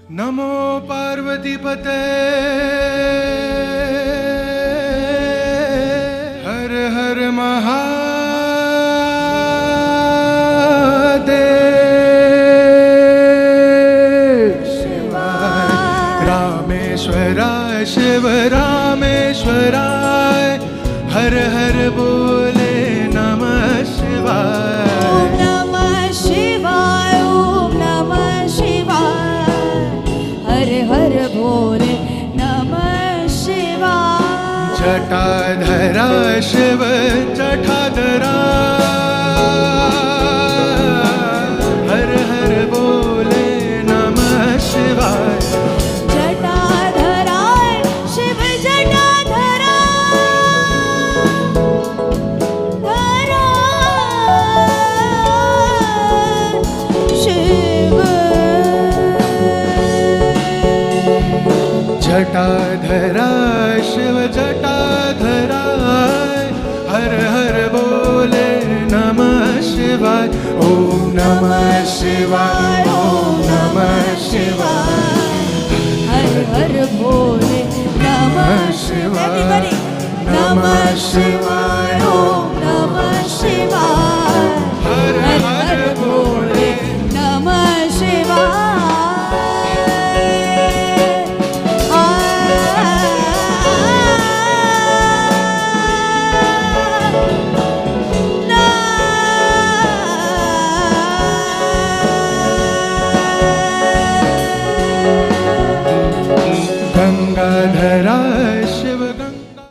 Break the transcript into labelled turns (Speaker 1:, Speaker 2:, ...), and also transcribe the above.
Speaker 1: नमो पार्वतीपते हर हर महादेव शिवाय रामेश्वराय शिव रामेश्वराय हर हर बोले नमः शिवाय
Speaker 2: ओम नमः शिवाय ओम नमः शिवाय हर हर भोले नमः शिवाय
Speaker 1: जटाधरा शिव जटाधरा हर हर बोले नमः शिवाय
Speaker 2: जटाधराय शिव जटाधरा धरा शिव
Speaker 1: जटाधरा शिव जटाधरा हर हर बोले नमः शिवाय ओम नमः शिवाय ओम नमः शिवाय
Speaker 2: हर हर भोले नमः
Speaker 1: शिवाय
Speaker 2: Everybody,
Speaker 1: नमः शिवाय ओम